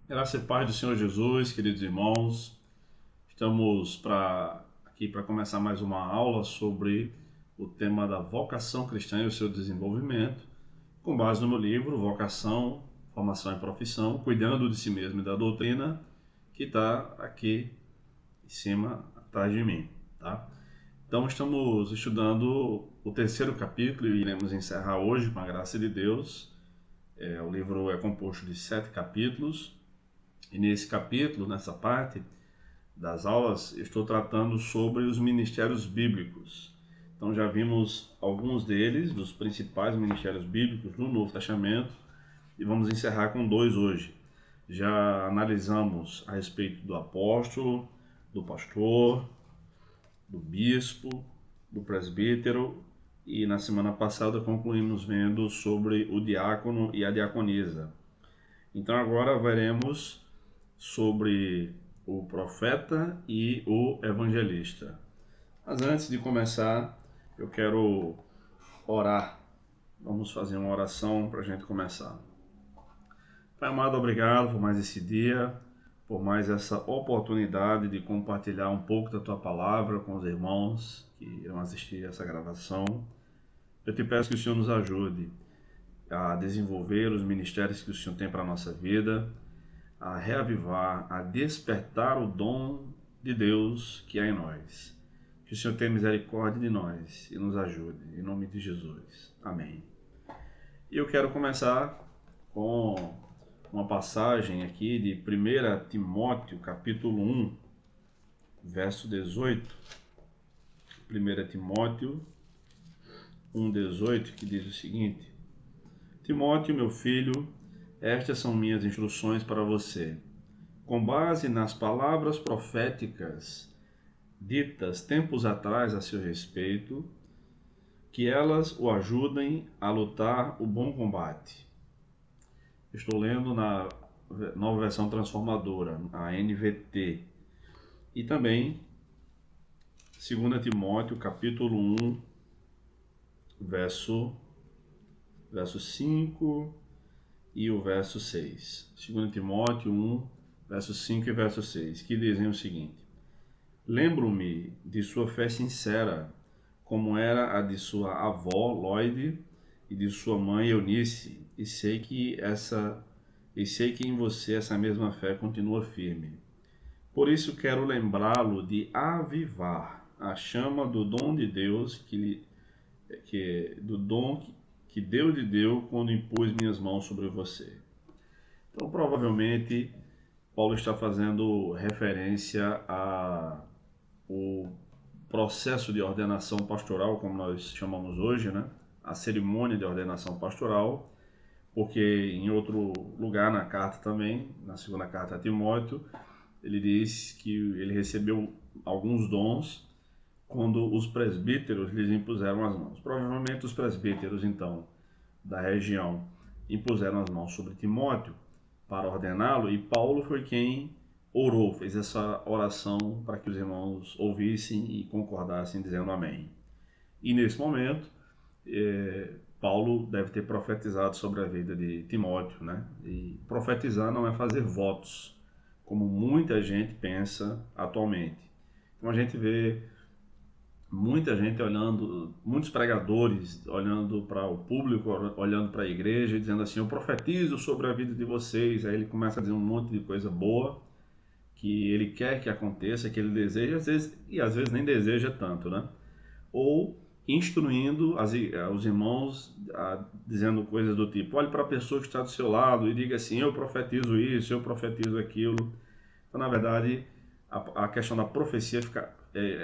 Graça e paz do Senhor Jesus, queridos irmãos. Estamos aqui para começar mais uma aula sobre o tema da vocação cristã e o seu desenvolvimento, com base no meu livro Vocação, Formação e Profissão, Cuidando de Si Mesmo e da Doutrina, que está aqui em cima, atrás de mim. Tá? Então estamos estudando o terceiro capítulo e iremos encerrar hoje com a graça de Deus. O livro é composto de 7 capítulos. E nesse capítulo, nessa parte das aulas, estou tratando sobre os ministérios bíblicos. Então já vimos alguns deles, dos principais ministérios bíblicos no Novo Testamento, e vamos encerrar com 2 hoje. Já analisamos a respeito do apóstolo, do pastor, do bispo, do presbítero, e na semana passada concluímos vendo sobre o diácono e a diaconisa. Então agora veremos sobre o profeta e o evangelista. Mas antes de começar, eu quero orar. Vamos fazer uma oração para a gente começar. Pai amado, obrigado por mais esse dia, por mais essa oportunidade de compartilhar um pouco da Tua palavra com os irmãos que irão assistir essa gravação. Eu te peço que o Senhor nos ajude a desenvolver os ministérios que o Senhor tem para a nossa vida, a reavivar, a despertar o dom de Deus que há em nós. Que o Senhor tenha misericórdia de nós e nos ajude, em nome de Jesus. Amém. E eu quero começar com uma passagem aqui de 1 Timóteo, capítulo 1, verso 18. 1 Timóteo 1,18, que diz o seguinte: Timóteo, meu filho, estas são minhas instruções para você. Com base nas palavras proféticas ditas tempos atrás a seu respeito, que elas o ajudem a lutar o bom combate. Estou lendo na Nova Versão Transformadora, a NVT. E também 2 Timóteo, capítulo 1, verso 5 e o verso 6. 2 Timóteo 1, verso 5 e verso 6, que dizem o seguinte: Lembro-me de sua fé sincera, como era a de sua avó Loide e de sua mãe Eunice, e sei que em você essa mesma fé continua firme. Por isso quero lembrá-lo de avivar a chama do dom de Deus que Deus lhe deu quando impus minhas mãos sobre você. Então, provavelmente, Paulo está fazendo referência ao processo de ordenação pastoral, como nós chamamos hoje, né? A cerimônia de ordenação pastoral, porque em outro lugar na carta também, na segunda carta a Timóteo, ele diz que ele recebeu alguns dons quando os presbíteros lhes impuseram as mãos. Provavelmente os presbíteros, então, da região impuseram as mãos sobre Timóteo para ordená-lo, e Paulo foi quem orou, fez essa oração para que os irmãos ouvissem e concordassem, dizendo amém. E nesse momento, Paulo deve ter profetizado sobre a vida de Timóteo, né? E profetizar não é fazer votos, como muita gente pensa atualmente. Então a gente vê muita gente olhando, muitos pregadores olhando para o público, olhando para a igreja e dizendo assim: eu profetizo sobre a vida de vocês. Aí ele começa a dizer um monte de coisa boa que ele quer que aconteça, que ele deseja, às vezes nem deseja tanto, né? Ou instruindo os irmãos, dizendo coisas do tipo: olhe para a pessoa que está do seu lado e diga assim: eu profetizo isso, eu profetizo aquilo. Então, na verdade, a questão da profecia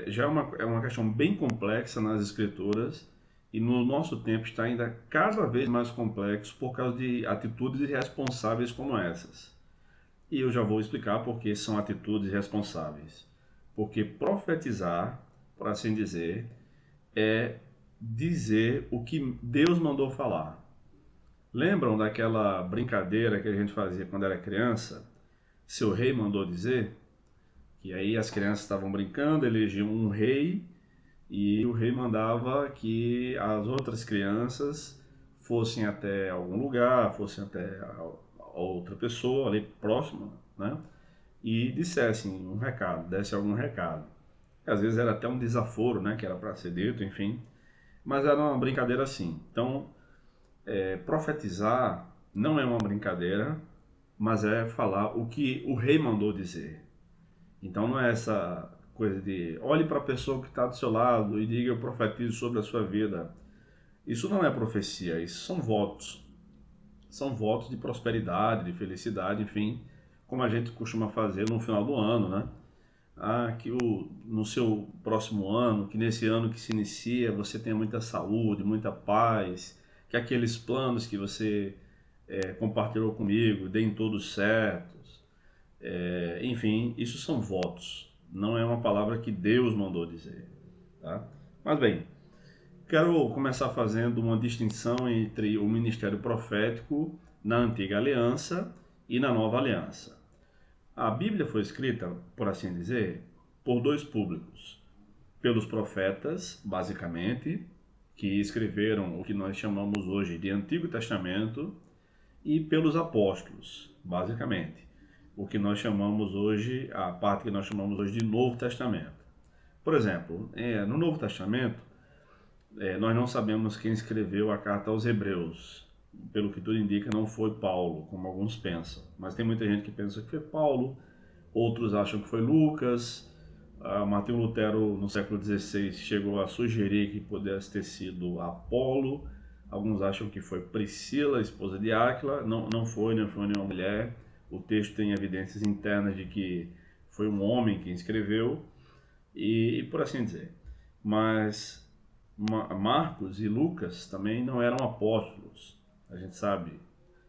já é uma questão bem complexa nas escrituras, e no nosso tempo está ainda cada vez mais complexo por causa de atitudes irresponsáveis como essas. E eu já vou explicar por que são atitudes irresponsáveis. Porque profetizar, por assim dizer, é dizer o que Deus mandou falar. Lembram daquela brincadeira que a gente fazia quando era criança? Seu rei mandou dizer? Que aí as crianças estavam brincando, elegiam um rei, e o rei mandava que as outras crianças fossem até algum lugar, fossem até outra pessoa ali próxima, né? E dissessem um recado, desse algum recado. Às vezes era até um desaforo, né? Que era para ser dito, enfim. Mas era uma brincadeira assim. Então, profetizar não é uma brincadeira, mas é falar o que o rei mandou dizer. Então não é essa coisa de olhe para a pessoa que está do seu lado e diga eu profetizo sobre a sua vida. Isso não é profecia, isso são votos. São votos de prosperidade, de felicidade, enfim, como a gente costuma fazer no final do ano, né? Que no seu próximo ano, que nesse ano que se inicia, você tenha muita saúde, muita paz, que aqueles planos que você compartilhou comigo deem todos certos. Enfim, isso são votos, não é uma palavra que Deus mandou dizer. Tá? Mas bem, quero começar fazendo uma distinção entre o ministério profético na Antiga Aliança e na Nova Aliança. A Bíblia foi escrita, por assim dizer, por dois públicos. Pelos profetas, basicamente, que escreveram o que nós chamamos hoje de Antigo Testamento, e pelos apóstolos, basicamente, o que nós chamamos hoje, a parte que nós chamamos hoje de Novo Testamento. Por exemplo, no Novo Testamento, nós não sabemos quem escreveu a carta aos Hebreus. Pelo que tudo indica, não foi Paulo, como alguns pensam. Mas tem muita gente que pensa que foi Paulo, outros acham que foi Lucas. Martinho Lutero, no século XVI, chegou a sugerir que pudesse ter sido Apolo. Alguns acham que foi Priscila, esposa de Áquila. Não foi nenhuma mulher. O texto tem evidências internas de que foi um homem quem escreveu, e por assim dizer. Mas Marcos e Lucas também não eram apóstolos. A gente sabe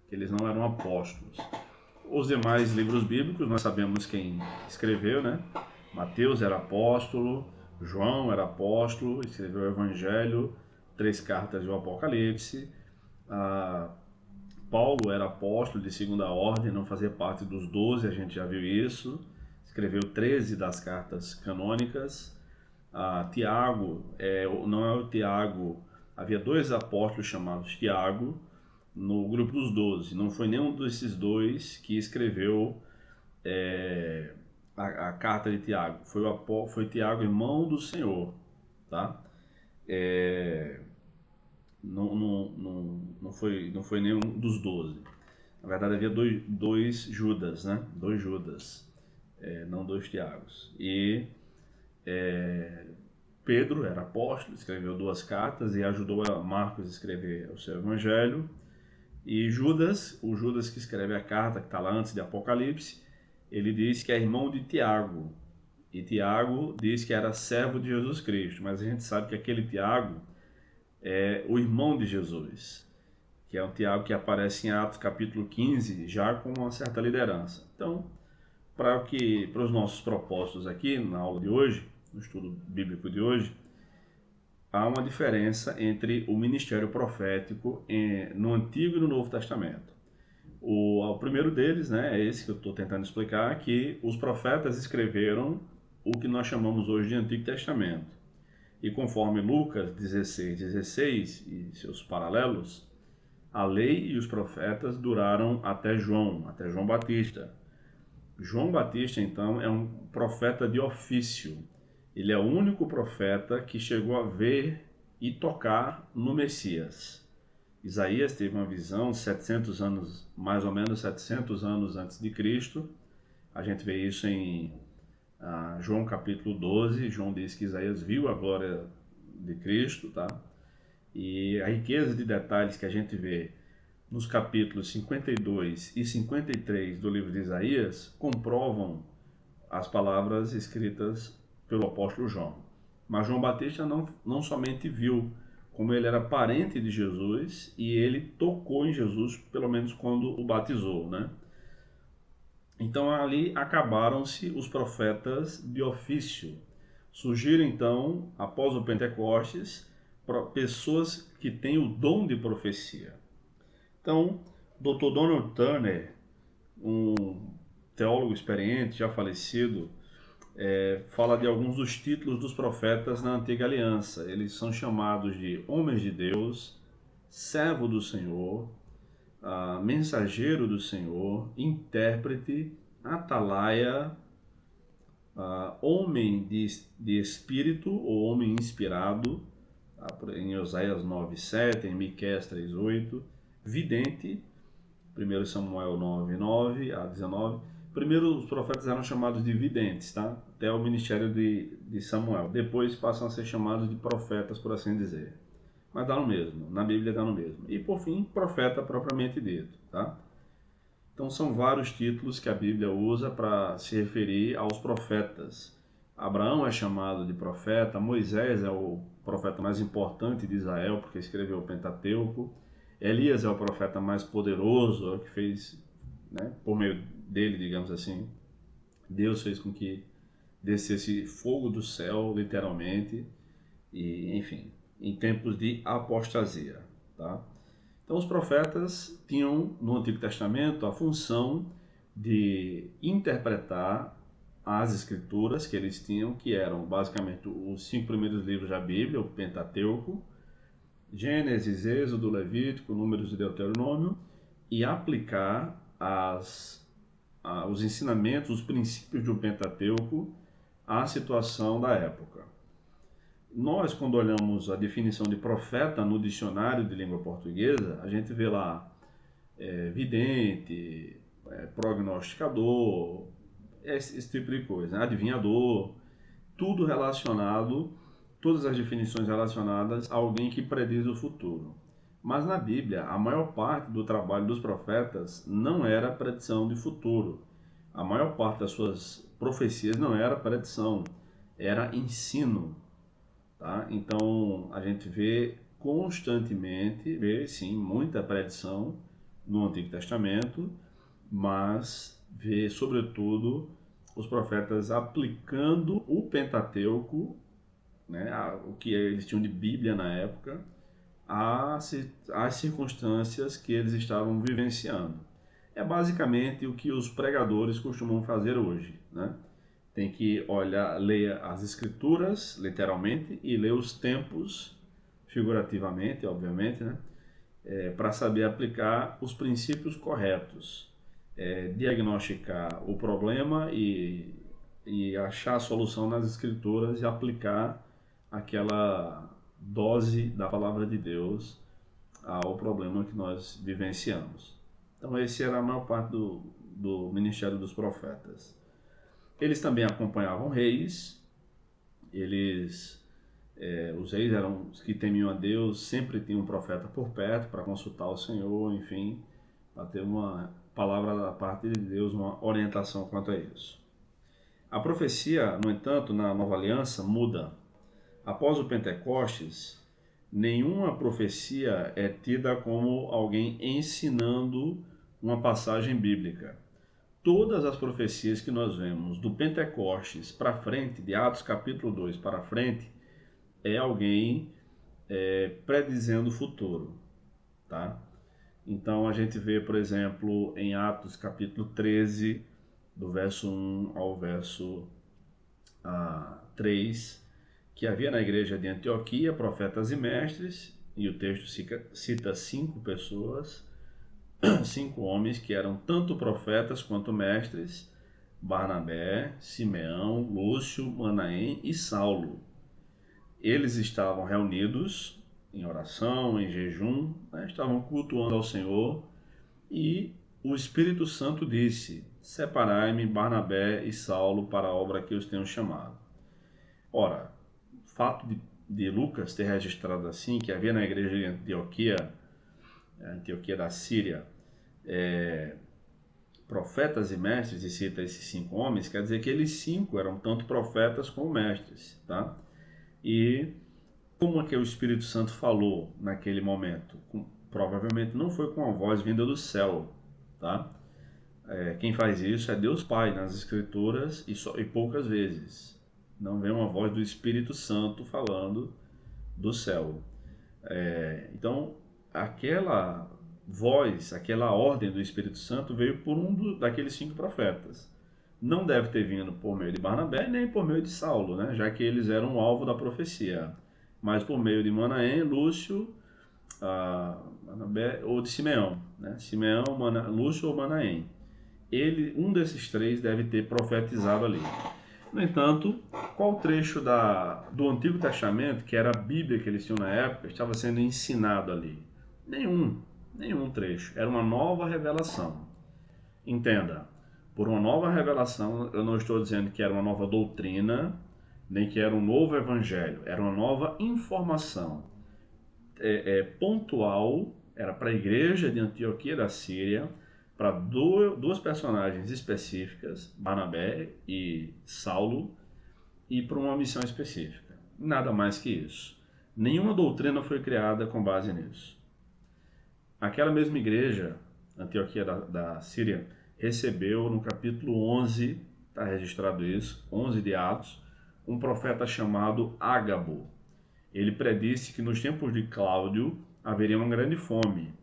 que eles não eram apóstolos. Os demais livros bíblicos, nós sabemos quem escreveu, né? Mateus era apóstolo, João era apóstolo, escreveu o Evangelho, 3 cartas do Apocalipse. Paulo era apóstolo de segunda ordem, não fazia parte dos 12, a gente já viu isso. Escreveu 13 das cartas canônicas. Tiago, não é o Tiago, havia 2 apóstolos chamados Tiago no grupo dos 12. Não foi nenhum desses 2 que escreveu a carta de Tiago. Foi Tiago, irmão do Senhor, tá? Não foi nenhum dos 12. Na verdade, havia dois Judas, né? 2 Judas, não 2 Tiagos. E Pedro era apóstolo, escreveu 2 cartas e ajudou a Marcos a escrever o seu Evangelho. E Judas, o Judas que escreve a carta, que está lá antes de Apocalipse, ele diz que é irmão de Tiago. E Tiago diz que era servo de Jesus Cristo, mas a gente sabe que aquele Tiago é o irmão de Jesus, que é o Tiago que aparece em Atos capítulo 15, já com uma certa liderança. Então, para os nossos propósitos aqui, na aula de hoje, no estudo bíblico de hoje, há uma diferença entre o ministério profético no Antigo e no Novo Testamento. O primeiro deles, né, é esse que eu estou tentando explicar, que os profetas escreveram o que nós chamamos hoje de Antigo Testamento. E conforme Lucas 16:16 e seus paralelos, a lei e os profetas duraram até João Batista. João Batista, então, é um profeta de ofício. Ele é o único profeta que chegou a ver e tocar no Messias. Isaías teve uma visão 700 anos, mais ou menos 700 anos antes de Cristo. A gente vê isso em João capítulo 12. João diz que Isaías viu a glória de Cristo, tá? E a riqueza de detalhes que a gente vê nos capítulos 52 e 53 do livro de Isaías comprovam as palavras escritas pelo apóstolo João. Mas João Batista não somente viu, como ele era parente de Jesus e ele tocou em Jesus, pelo menos quando o batizou, né? Então ali acabaram-se os profetas de ofício. Surgiram então, após o Pentecostes, pessoas que têm o dom de profecia. Então, Dr. Donald Turner, um teólogo experiente, já falecido, fala de alguns dos títulos dos profetas na Antiga Aliança. Eles são chamados de homens de Deus, servo do Senhor, mensageiro do Senhor, intérprete, atalaia, homem de espírito ou homem inspirado, em Oséias 9:7, em Miqueias 3:8, vidente, 1 Samuel 9:9 a 19. Primeiro os profetas eram chamados de videntes, tá? Até o ministério de Samuel. Depois passam a ser chamados de profetas, por assim dizer. Mas dá no mesmo, na Bíblia dá no mesmo. E por fim, profeta propriamente dito, tá? Então são vários títulos que a Bíblia usa para se referir aos profetas. Abraão é chamado de profeta, Moisés é o profeta mais importante de Israel, porque escreveu o Pentateuco. Elias é o profeta mais poderoso, é o que fez, né, por meio dele, digamos assim, Deus fez com que descesse fogo do céu, literalmente, e enfim, em tempos de apostasia, tá? Então os profetas tinham no Antigo Testamento a função de interpretar as escrituras que eles tinham, que eram basicamente os 5 primeiros livros da Bíblia, o Pentateuco, Gênesis, Êxodo, Levítico, Números e Deuteronômio, e aplicar os ensinamentos, os princípios do Pentateuco à situação da época. Nós, quando olhamos a definição de profeta no dicionário de língua portuguesa, a gente vê lá vidente, prognosticador, esse tipo de coisa, né? Adivinhador, tudo relacionado, todas as definições relacionadas a alguém que prediz o futuro. Mas na Bíblia, a maior parte do trabalho dos profetas não era predição de futuro. A maior parte das suas profecias não era predição, era ensino. Tá? Então a gente vê constantemente, vê sim, muita predição no Antigo Testamento, mas vê sobretudo os profetas aplicando o Pentateuco, né, o que eles tinham de Bíblia na época, às circunstâncias que eles estavam vivenciando. É basicamente o que os pregadores costumam fazer hoje, né? Tem que ler as escrituras, literalmente, e ler os tempos, figurativamente, obviamente, né? Para saber aplicar os princípios corretos, diagnosticar o problema e achar a solução nas escrituras e aplicar aquela dose da palavra de Deus ao problema que nós vivenciamos. Então, esse era a maior parte do ministério dos profetas. Eles também acompanhavam reis, os reis eram os que temiam a Deus, sempre tinham um profeta por perto para consultar o Senhor, enfim, para ter uma palavra da parte de Deus, uma orientação quanto a isso. A profecia, no entanto, na Nova Aliança muda. Após o Pentecostes, nenhuma profecia é tida como alguém ensinando uma passagem bíblica. Todas as profecias que nós vemos do Pentecostes para frente, de Atos capítulo 2 para frente, é alguém predizendo o futuro, tá? Então a gente vê, por exemplo, em Atos capítulo 13, do verso 1 ao verso 3, que havia na igreja de Antioquia profetas e mestres, e o texto cita 5 pessoas, 5 homens que eram tanto profetas quanto mestres: Barnabé, Simeão, Lúcio, Manaém e Saulo. Eles estavam reunidos em oração, em jejum, né? Estavam cultuando ao Senhor, e o Espírito Santo disse: separai-me Barnabé e Saulo para a obra que os tenho chamado. Ora, o fato de Lucas ter registrado assim, que havia na igreja de Antioquia da Síria, profetas e mestres, e cita esses 5 homens, quer dizer que eles 5 eram tanto profetas como mestres, tá? E como é que o Espírito Santo falou naquele momento? Provavelmente não foi com a voz vinda do céu, tá? Quem faz isso é Deus Pai nas Escrituras, e poucas vezes. Não vem uma voz do Espírito Santo falando do céu. Então, aquela voz, aquela ordem do Espírito Santo veio por daqueles 5 profetas. Não deve ter vindo por meio de Barnabé nem por meio de Saulo, né? Já que eles eram o alvo da profecia, mas por meio de Manaém, Lúcio, Manabé, ou de Simeão, né? Simeão, Lúcio ou Manaém. Um desses três deve ter profetizado ali. No entanto, qual trecho do Antigo Testamento, que era a Bíblia que eles tinham na época, estava sendo ensinado ali? Nenhum trecho. Era uma nova revelação. Entenda, por uma nova revelação, eu não estou dizendo que era uma nova doutrina, nem que era um novo evangelho. Era uma nova informação pontual, era para a igreja de Antioquia da Síria, para duas personagens específicas, Barnabé e Saulo, e para uma missão específica. Nada mais que isso. Nenhuma doutrina foi criada com base nisso. Aquela mesma igreja, Antioquia da Síria, recebeu no capítulo 11, está registrado isso, 11 de Atos, um profeta chamado Ágabo. Ele predisse que nos tempos de Cláudio haveria uma grande fome.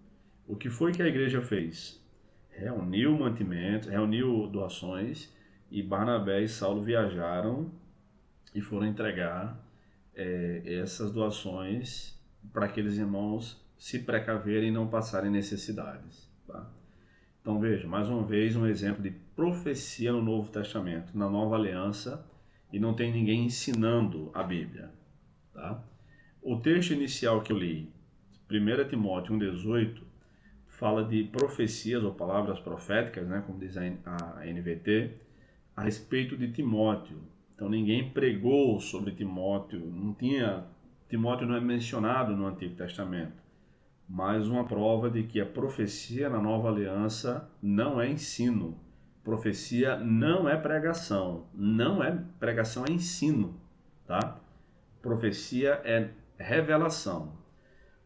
O que foi que a igreja fez? Reuniu mantimentos, reuniu doações, e Barnabé e Saulo viajaram e foram entregar essas doações para aqueles irmãos se precaverem e não passarem necessidades. Tá? Então veja, mais uma vez um exemplo de profecia no Novo Testamento, na Nova Aliança, e não tem ninguém ensinando a Bíblia. Tá? O texto inicial que eu li, 1 Timóteo 1,18, fala de profecias ou palavras proféticas, né, como diz a NVT, a respeito de Timóteo. Então ninguém pregou sobre Timóteo, Timóteo não é mencionado no Antigo Testamento. Mais uma prova de que a profecia na Nova Aliança não é ensino. Profecia não é pregação. Não é pregação, é ensino. Tá? Profecia é revelação.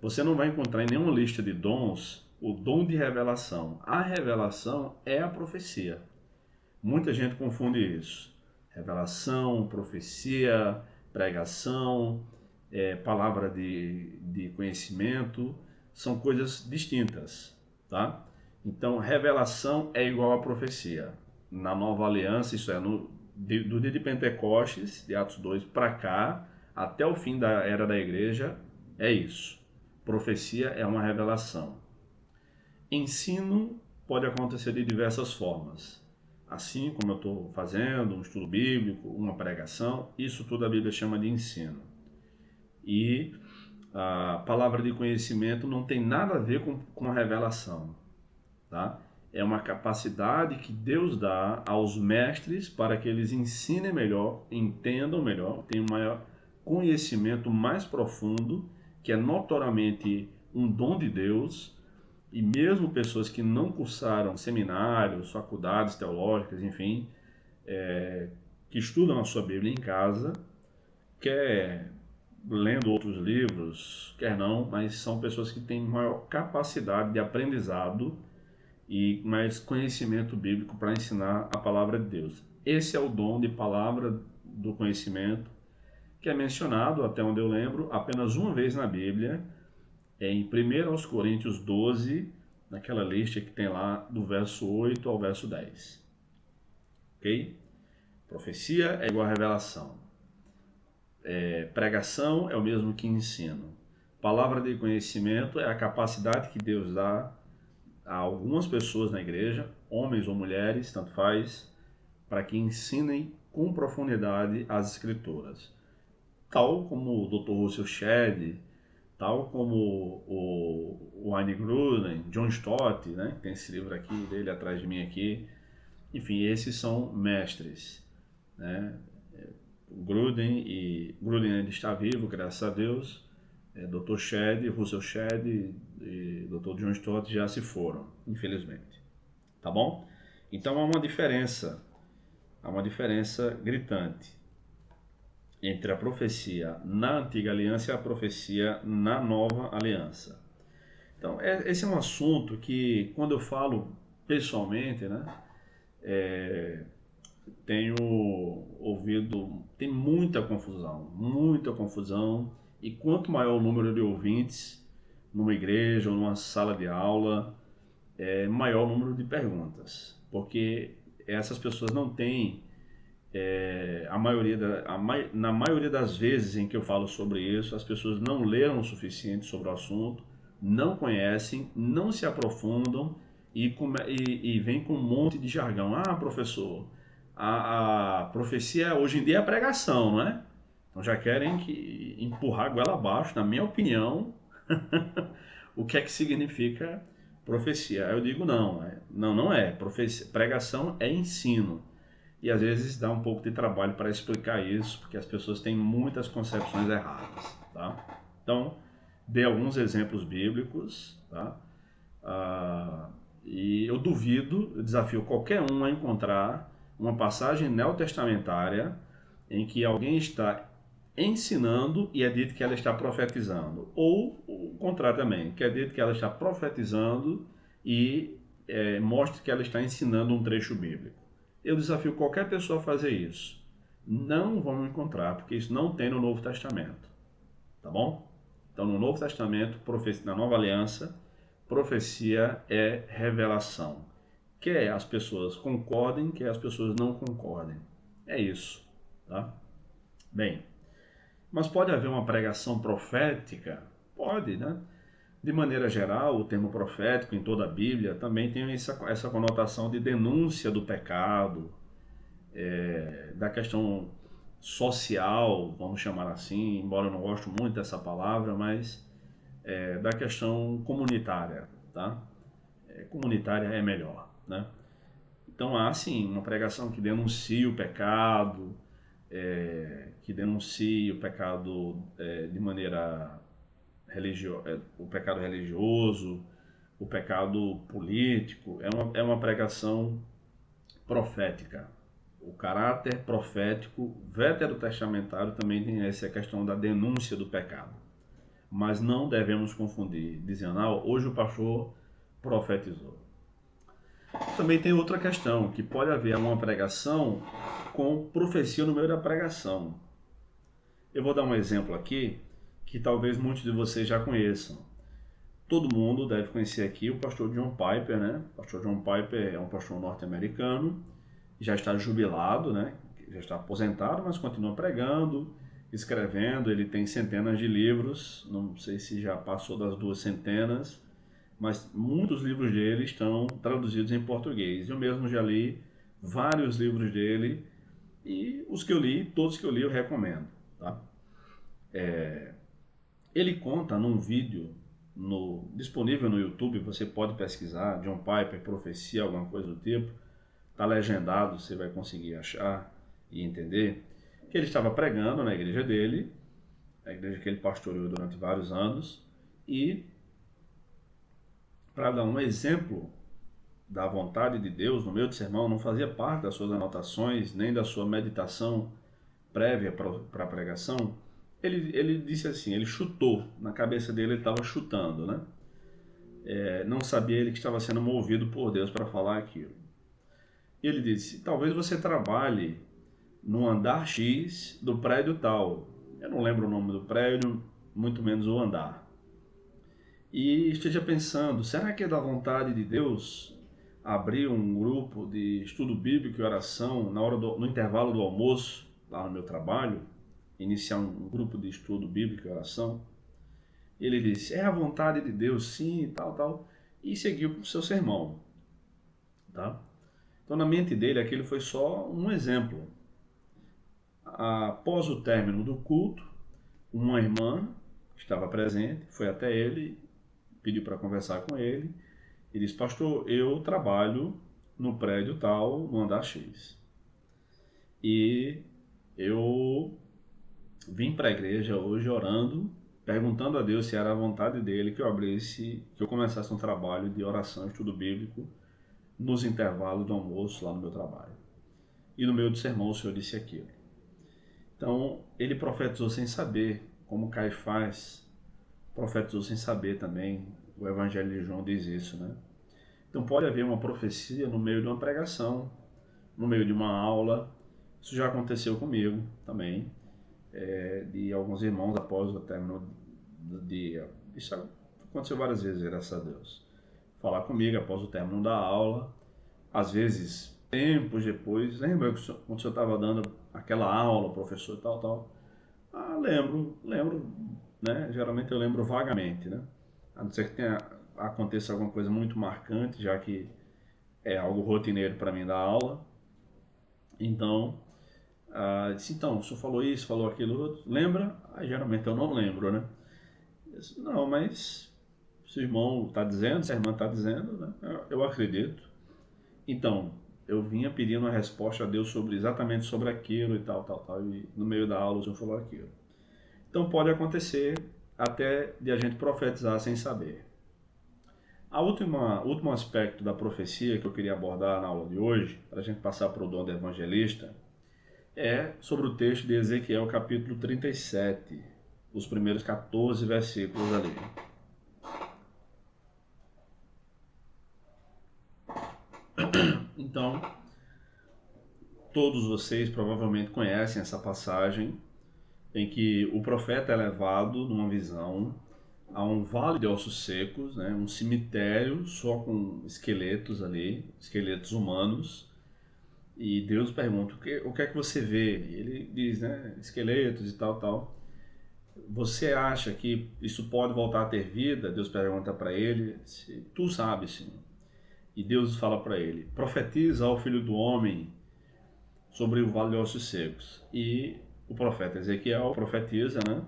Você não vai encontrar em nenhuma lista de dons o dom de revelação. A revelação é a profecia. Muita gente confunde isso. Revelação, profecia, pregação, palavra de conhecimento, são coisas distintas, tá? Então, revelação é igual a profecia. Na Nova Aliança, isso é, do dia de Pentecostes, de Atos 2, para cá, até o fim da era da igreja, é isso. Profecia é uma revelação. Ensino pode acontecer de diversas formas. Assim como eu estou fazendo, um estudo bíblico, uma pregação, isso tudo a Bíblia chama de ensino. E a palavra de conhecimento não tem nada a ver com a revelação. Tá? É uma capacidade que Deus dá aos mestres para que eles ensinem melhor, entendam melhor, tenham um maior conhecimento mais profundo, que é notoriamente um dom de Deus. E mesmo pessoas que não cursaram seminários, faculdades teológicas, enfim, que estudam a sua Bíblia em casa, quer lendo outros livros, quer não, mas são pessoas que têm maior capacidade de aprendizado e mais conhecimento bíblico para ensinar a palavra de Deus. Esse é o dom de palavra do conhecimento, que é mencionado, até onde eu lembro, apenas uma vez na Bíblia, em 1 Coríntios 12, naquela lista que tem lá do verso 8 ao verso 10. Ok? Profecia é igual a revelação. Pregação é o mesmo que ensino. Palavra de conhecimento é a capacidade que Deus dá a algumas pessoas na igreja, homens ou mulheres, tanto faz, para que ensinem com profundidade as escrituras. Tal como o Dr. Russell Shedd, tal como o Wayne Grudem, John Stott, né? Tem esse livro aqui dele atrás de mim aqui. Enfim, esses são mestres, né? Grudem ainda está vivo, graças a Deus. Dr. Shedd, Russell Shedd e Dr. John Stott já se foram, infelizmente. Tá bom? Então há uma diferença gritante entre a profecia na Antiga Aliança e a profecia na Nova Aliança. Então, esse é um assunto que, quando eu falo pessoalmente, né, tenho ouvido, tem muita confusão, e quanto maior o número de ouvintes numa igreja ou numa sala de aula, maior o número de perguntas, porque essas pessoas não têm na maioria das vezes em que eu falo sobre isso, as pessoas não leram o suficiente sobre o assunto não conhecem, não se aprofundam e vem com um monte de jargão. Ah, professor, a profecia hoje em dia é pregação, não é? Então já querem empurrar a goela abaixo, na minha opinião, o que é que significa profecia. Eu digo não, não é. Profecia, pregação é ensino. E às vezes dá um pouco de trabalho para explicar isso, porque as pessoas têm muitas concepções erradas, tá? Então, dei alguns exemplos bíblicos, tá? E eu duvido, eu desafio qualquer um a encontrar uma passagem neotestamentária em que alguém está ensinando e é dito que ela está profetizando. Ou o contrário também, que é dito que ela está profetizando e mostre que ela está ensinando um trecho bíblico. Eu desafio qualquer pessoa a fazer isso. Não vamos encontrar, porque isso não tem no Novo Testamento. Tá bom? Então, no Novo Testamento, na Nova Aliança, profecia é revelação. Quer as pessoas concordem, quer as pessoas não concordem. É isso. Tá? Bem, mas pode haver uma pregação profética? Pode, né? De maneira geral, o termo profético em toda a Bíblia também tem essa conotação de denúncia do pecado, da questão social, vamos chamar assim, embora eu não goste muito dessa palavra, mas da questão comunitária, tá? Comunitária é melhor, né? Então há sim uma pregação que denuncia o pecado, que denuncia o pecado de maneira o pecado religioso, o pecado político, é uma pregação profética. O caráter profético veterotestamentário também tem essa questão da denúncia do pecado. Mas não devemos confundir, dizendo, hoje o pastor profetizou. Também tem outra questão, que pode haver uma pregação com profecia no meio da pregação. Eu vou dar um exemplo aqui, que talvez muitos de vocês já conheçam. Todo mundo deve conhecer aqui o pastor John Piper, né? O pastor John Piper é um pastor norte-americano, já está jubilado, né? Já está aposentado, mas continua pregando, escrevendo. Ele tem centenas de livros, não sei se já passou das 2 centenas, mas muitos livros dele estão traduzidos em português. Eu mesmo já li vários livros dele e os que eu li, todos que eu li eu recomendo, tá? Ele conta num vídeo disponível no YouTube, você pode pesquisar, John Piper, profecia, alguma coisa do tipo, está legendado, você vai conseguir achar e entender, que ele estava pregando na igreja dele, a igreja que ele pastoreou durante vários anos, e para dar um exemplo da vontade de Deus no meio do sermão, não fazia parte das suas anotações, nem da sua meditação prévia para a pregação, ele disse assim, ele chutou, na cabeça dele ele estava chutando, né? Não sabia ele que estava sendo movido por Deus para falar aquilo. E ele disse, talvez você trabalhe no andar X do prédio tal. Eu não lembro o nome do prédio, muito menos o andar. E esteja pensando, será que é da vontade de Deus abrir um grupo de estudo bíblico e oração no intervalo do almoço, lá no meu trabalho, iniciar um grupo de estudo bíblico e oração? Ele disse, é a vontade de Deus, sim, tal, tal, e seguiu para o seu sermão, tá? Então, na mente dele, aquilo foi só um exemplo. Após o término do culto, uma irmã que estava presente foi até ele, pediu para conversar com ele, e disse, pastor, eu trabalho no prédio tal, no andar X. E eu vim para a igreja hoje orando, perguntando a Deus se era a vontade dele que eu começasse um trabalho de oração e estudo bíblico nos intervalos do almoço lá no meu trabalho. E no meio do sermão o Senhor disse aquilo. Então, ele profetizou sem saber, como Caifás profetizou sem saber também. O Evangelho de João diz isso, né? Então pode haver uma profecia no meio de uma pregação, no meio de uma aula. Isso já aconteceu comigo também, de alguns irmãos após o término do dia. Isso aconteceu várias vezes, graças a Deus. Falar comigo após o término da aula, às vezes tempos depois, lembra quando o senhor estava dando aquela aula, professor tal, tal? Lembro, né? Geralmente eu lembro vagamente, né? a não ser que aconteça alguma coisa muito marcante, já que é algo rotineiro para mim dar aula. Então, disse, então, o senhor falou isso, falou aquilo outro, lembra? Aí, geralmente eu não lembro, né? Eu disse, não, mas se o irmão está dizendo, se a irmã está dizendo, né? Eu acredito. Então, eu vinha pedindo uma resposta a Deus exatamente sobre aquilo e tal, e no meio da aula o senhor falou aquilo. Então pode acontecer até de a gente profetizar sem saber. Último aspecto da profecia que eu queria abordar na aula de hoje, para a gente passar para o dom do evangelista, é sobre o texto de Ezequiel capítulo 37, os primeiros 14 versículos ali. Então, todos vocês provavelmente conhecem essa passagem em que o profeta é levado numa visão a um vale de ossos secos, né, um cemitério só com esqueletos ali, esqueletos humanos, e Deus pergunta, o que é que você vê? E ele diz, né, esqueletos e tal. Você acha que isso pode voltar a ter vida? Deus pergunta para ele, tu sabes, Senhor. E Deus fala para ele, profetiza ao filho do homem sobre o vale de ossos secos. E o profeta Ezequiel profetiza, né?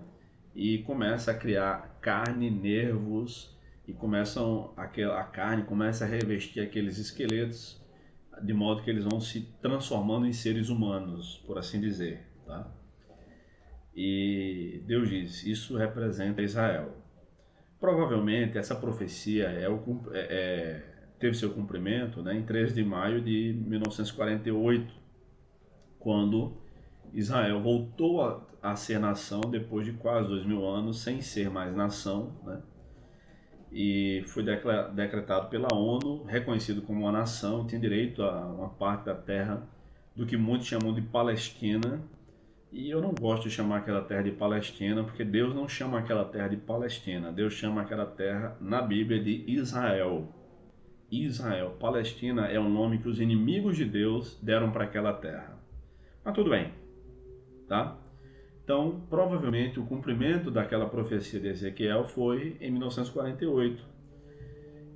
E começa a criar carne, nervos, e a carne começa a revestir aqueles esqueletos, de modo que eles vão se transformando em seres humanos, por assim dizer, tá? E Deus diz, isso representa Israel. Provavelmente essa profecia teve seu cumprimento, né, em 13 de maio de 1948, quando Israel voltou a ser nação depois de quase 2000 anos sem ser mais nação, né? E foi decretado pela ONU, reconhecido como uma nação, tinha direito a uma parte da terra do que muitos chamam de Palestina. E eu não gosto de chamar aquela terra de Palestina, porque Deus não chama aquela terra de Palestina. Deus chama aquela terra na Bíblia de Israel. Israel, Palestina é o nome que os inimigos de Deus deram para aquela terra. Mas tudo bem, tá? Então, provavelmente, o cumprimento daquela profecia de Ezequiel foi em 1948.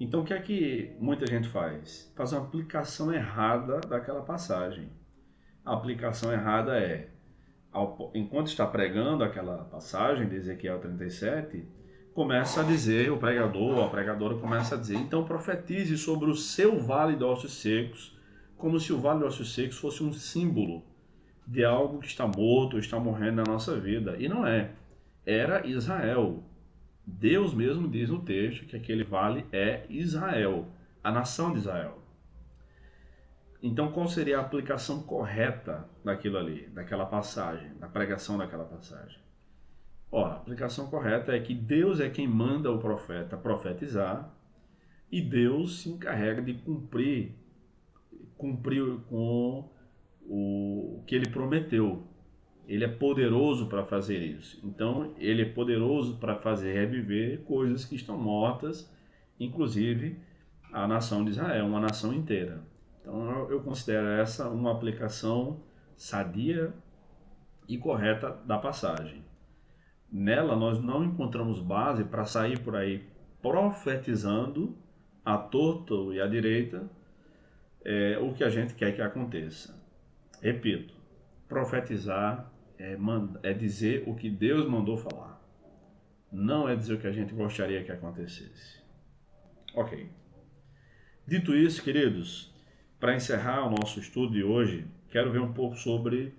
Então, o que é que muita gente faz? Faz uma aplicação errada daquela passagem. A aplicação errada é, enquanto está pregando aquela passagem de Ezequiel 37, começa a dizer, o pregador ou a pregadora começa a dizer, então profetize sobre o seu vale de ossos secos, como se o vale de ossos secos fosse um símbolo de algo que está morto ou está morrendo na nossa vida. E não é. Era Israel. Deus mesmo diz no texto que aquele vale é Israel, a nação de Israel. Então, qual seria a aplicação correta daquilo ali, daquela passagem, da pregação daquela passagem? Ora, a aplicação correta é que Deus é quem manda o profeta profetizar e Deus se encarrega de cumprir com o que ele prometeu. Ele é poderoso para fazer isso. Então, ele é poderoso para fazer reviver coisas que estão mortas, inclusive a nação de Israel, uma nação inteira. Então, eu considero essa uma aplicação sadia e correta da passagem. Nela, nós não encontramos base para sair por aí profetizando à torta e à direita o que a gente quer que aconteça. Repito, profetizar é dizer o que Deus mandou falar. Não é dizer o que a gente gostaria que acontecesse. Ok. Dito isso, queridos, para encerrar o nosso estudo de hoje, quero ver um pouco sobre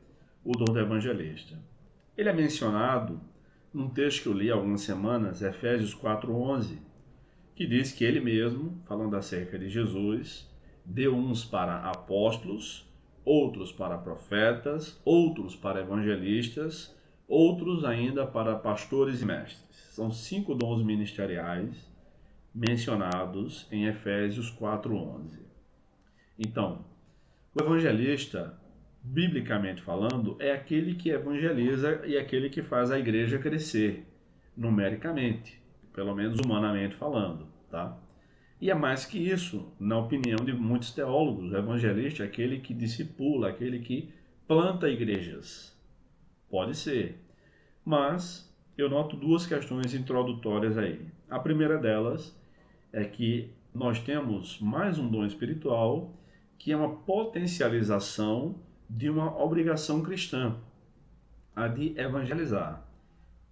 o dom do evangelista. Ele é mencionado num texto que eu li há algumas semanas, Efésios 4:11, que diz que ele mesmo, falando acerca de Jesus, deu uns para apóstolos, outros para profetas, outros para evangelistas, outros ainda para pastores e mestres. São 5 dons ministeriais mencionados em Efésios 4:11. Então, o evangelista, biblicamente falando, é aquele que evangeliza e aquele que faz a igreja crescer, numericamente, pelo menos humanamente falando, tá? E é mais que isso, na opinião de muitos teólogos, o evangelista é aquele que discipula, aquele que planta igrejas. Pode ser, mas eu noto duas questões introdutórias aí. A primeira delas é que nós temos mais um dom espiritual, que é uma potencialização de uma obrigação cristã, a de evangelizar.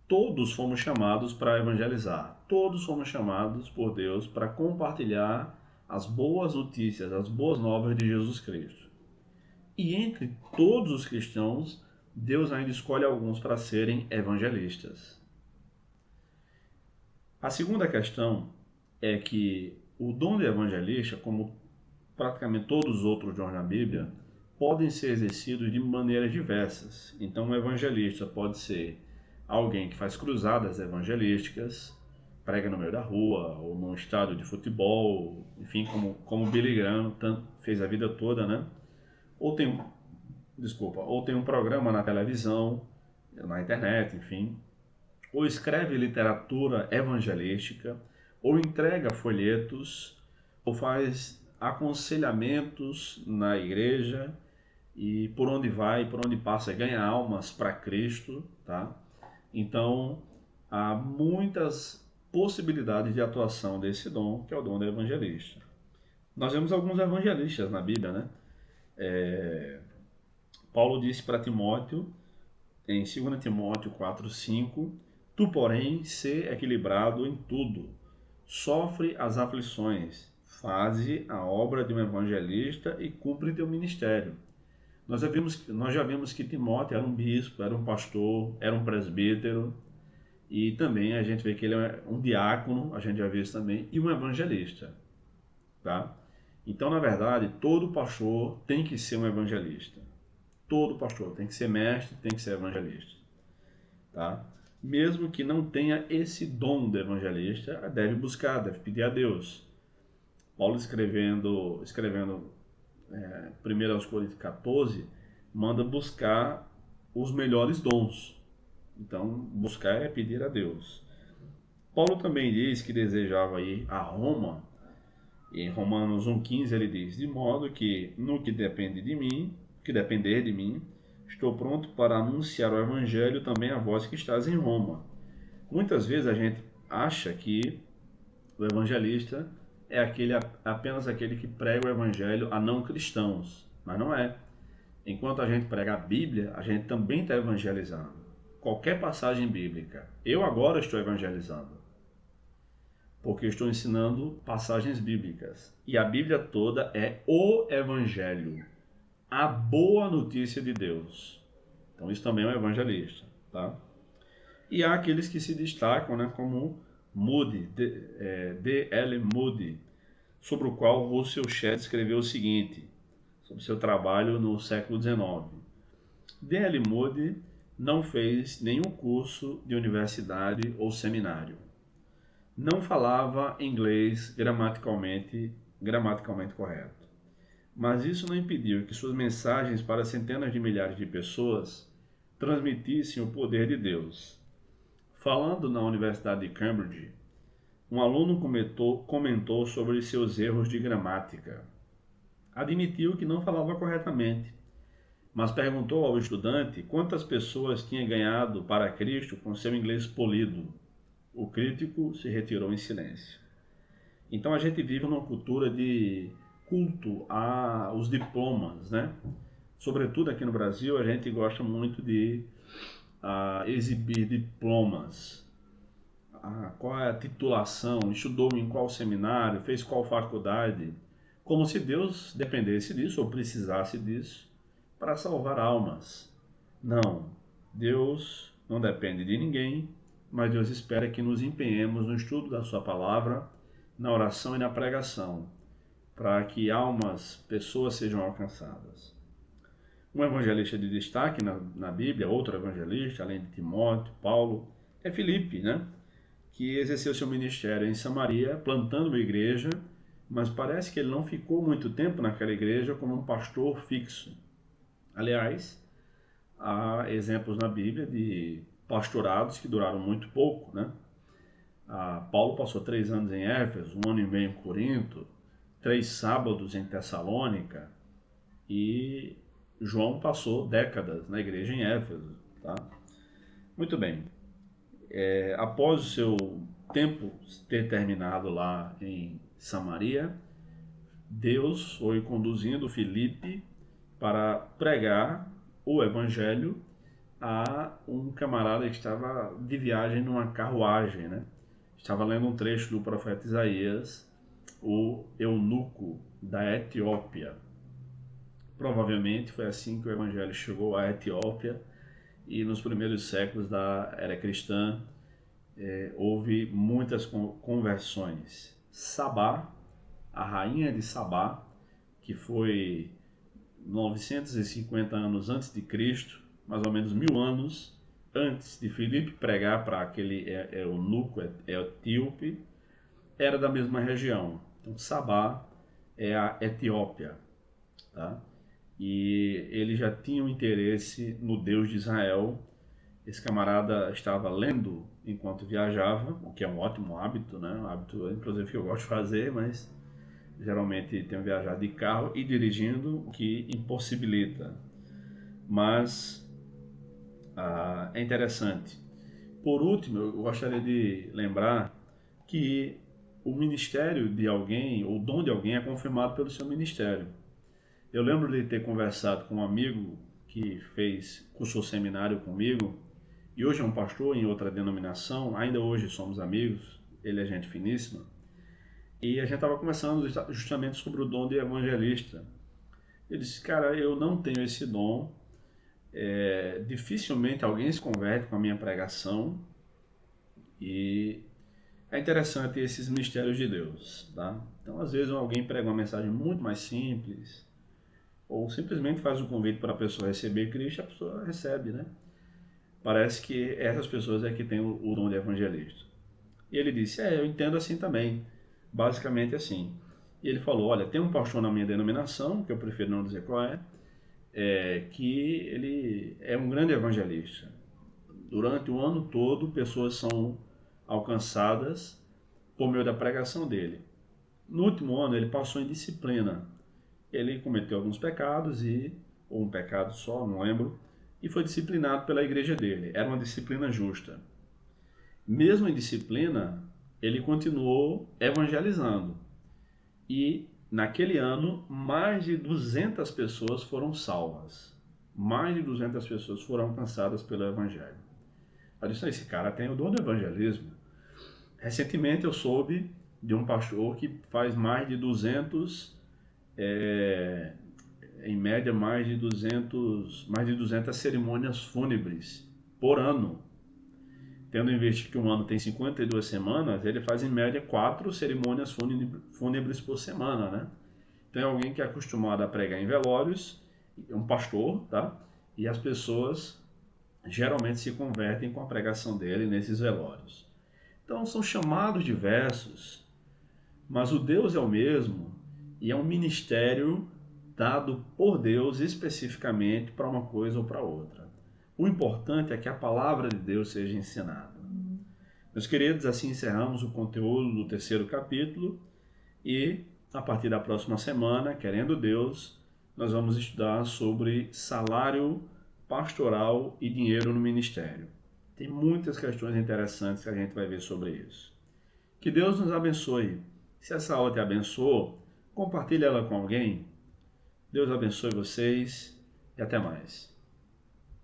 Todos fomos chamados para evangelizar. Todos fomos chamados por Deus para compartilhar as boas notícias, as boas novas de Jesus Cristo. E entre todos os cristãos, Deus ainda escolhe alguns para serem evangelistas. A segunda questão é que o dom de evangelista, como praticamente todos os outros dons na Bíblia, podem ser exercidos de maneiras diversas. Então, um evangelista pode ser alguém que faz cruzadas evangelísticas, prega no meio da rua, ou num estádio de futebol, enfim, como Billy Graham fez a vida toda, né? Ou tem um programa na televisão, na internet, enfim, ou escreve literatura evangelística, ou entrega folhetos, ou faz aconselhamentos na igreja, e por onde vai, por onde passa, ganha almas para Cristo, tá? Então, há muitas possibilidades de atuação desse dom, que é o dom do evangelista. Nós vemos alguns evangelistas na Bíblia, né? Paulo disse para Timóteo, em 2 Timóteo 4:5, tu, porém, sê equilibrado em tudo, sofre as aflições, faze a obra de um evangelista e cumpre teu ministério. Nós já vimos que Timóteo era um bispo, era um pastor, era um presbítero, e também a gente vê que ele é um diácono, a gente já viu isso também, e um evangelista, tá? Então, na verdade, todo pastor tem que ser um evangelista. Todo pastor tem que ser mestre, tem que ser evangelista, tá? Mesmo que não tenha esse dom de evangelista, deve buscar, deve pedir a Deus. Paulo escrevendo 1 Coríntios 14, manda buscar os melhores dons. Então, buscar é pedir a Deus. Paulo também diz que desejava ir a Roma. Em Romanos 1,15 ele diz, de modo que, no que depender de mim, estou pronto para anunciar o Evangelho também a vós que estás em Roma. Muitas vezes a gente acha que o evangelista é apenas aquele que prega o Evangelho a não cristãos, mas não é. Enquanto a gente prega a Bíblia, a gente também está evangelizando. Qualquer passagem bíblica. Eu agora estou evangelizando, porque eu estou ensinando passagens bíblicas. E a Bíblia toda é o Evangelho, a boa notícia de Deus. Então isso também é um evangelista, tá? E há aqueles que se destacam, né, como Moody, D.L. Moody, sobre o qual Russell Shedd escreveu o seguinte, sobre seu trabalho no século XIX. D.L. Moody não fez nenhum curso de universidade ou seminário. Não falava inglês gramaticalmente correto. Mas isso não impediu que suas mensagens para centenas de milhares de pessoas transmitissem o poder de Deus. Falando na Universidade de Cambridge, um aluno comentou sobre seus erros de gramática. Admitiu que não falava corretamente, mas perguntou ao estudante quantas pessoas tinha ganhado para Cristo com seu inglês polido. O crítico se retirou em silêncio. Então a gente vive numa cultura de culto aos diplomas, né? Sobretudo aqui no Brasil, a gente gosta muito de exibir diplomas. Qual é a titulação, estudou em qual seminário, fez qual faculdade, como se Deus dependesse disso ou precisasse disso para salvar almas. Não, Deus não depende de ninguém, mas Deus espera que nos empenhemos no estudo da sua palavra, na oração e na pregação, para que pessoas sejam alcançadas. Um evangelista de destaque na Bíblia, outro evangelista, além de Timóteo, Paulo, é Filipe, né? Que exerceu seu ministério em Samaria, plantando uma igreja, mas parece que ele não ficou muito tempo naquela igreja como um pastor fixo. Aliás, há exemplos na Bíblia de pastorados que duraram muito pouco, né? Paulo passou 3 anos em Éfeso, 1 ano e meio em Corinto, 3 sábados em Tessalônica, e João passou décadas na igreja em Éfeso, tá? Muito bem. Após o seu tempo ter terminado lá em Samaria, Deus foi conduzindo Filipe para pregar o evangelho a um camarada que estava de viagem numa carruagem, né? Estava lendo um trecho do profeta Isaías, o eunuco da Etiópia. Provavelmente foi assim que o evangelho chegou à Etiópia, e nos primeiros séculos da era cristã houve muitas conversões. Sabá, a rainha de Sabá, que foi 950 anos antes de Cristo, mais ou menos 1000 anos antes de Filipe pregar para aquele eunuco etíope, era da mesma região. Então Sabá é a Etiópia, tá? E ele já tinha um interesse no Deus de Israel. Esse camarada estava lendo enquanto viajava, o que é um ótimo hábito, né? Um hábito, inclusive, que eu gosto de fazer, mas geralmente tenho viajado de carro e dirigindo, o que impossibilita. Mas é interessante. Por último, eu gostaria de lembrar que o ministério de alguém, ou o dom de alguém, é confirmado pelo seu ministério. Eu lembro de ter conversado com um amigo que cursou seminário comigo, e hoje é um pastor em outra denominação, ainda hoje somos amigos, ele é gente finíssima, e a gente estava conversando justamente sobre o dom de evangelista. Ele disse, cara, eu não tenho esse dom, dificilmente alguém se converte com a minha pregação, e é interessante esses mistérios de Deus, tá? Então, às vezes alguém prega uma mensagem muito mais simples, ou simplesmente faz o convite para a pessoa receber Cristo, a pessoa recebe, né? Parece que essas pessoas é que têm o dom de evangelista. E ele disse, eu entendo assim também, basicamente assim. E ele falou, olha, tem um pastor na minha denominação, que eu prefiro não dizer qual que ele é um grande evangelista. Durante o ano todo, pessoas são alcançadas por meio da pregação dele. No último ano, ele passou em disciplina. Ele cometeu alguns pecados, ou um pecado só, não lembro, e foi disciplinado pela igreja dele. Era uma disciplina justa. Mesmo em disciplina, ele continuou evangelizando. E naquele ano, mais de 200 pessoas foram salvas. Mais de 200 pessoas foram alcançadas pelo evangelho. Eu disse, esse cara tem o dom do evangelismo. Recentemente eu soube de um pastor que faz mais de 200, em média mais de 200 cerimônias fúnebres por ano. Tendo em vista que um ano tem 52 semanas, ele faz em média 4 cerimônias fúnebres por semana, né? Então é alguém que é acostumado a pregar em velórios, é um pastor, tá? E as pessoas geralmente se convertem com a pregação dele nesses velórios. Então são chamados diversos, mas o Deus é o mesmo e é um ministério dado por Deus especificamente para uma coisa ou para outra. O importante é que a palavra de Deus seja ensinada. Meus queridos, assim encerramos o conteúdo do 3º capítulo e a partir da próxima semana, querendo Deus, nós vamos estudar sobre salário pastoral e dinheiro no ministério. Tem muitas questões interessantes que a gente vai ver sobre isso. Que Deus nos abençoe. Se essa aula te abençoou, compartilhe ela com alguém. Deus abençoe vocês e até mais.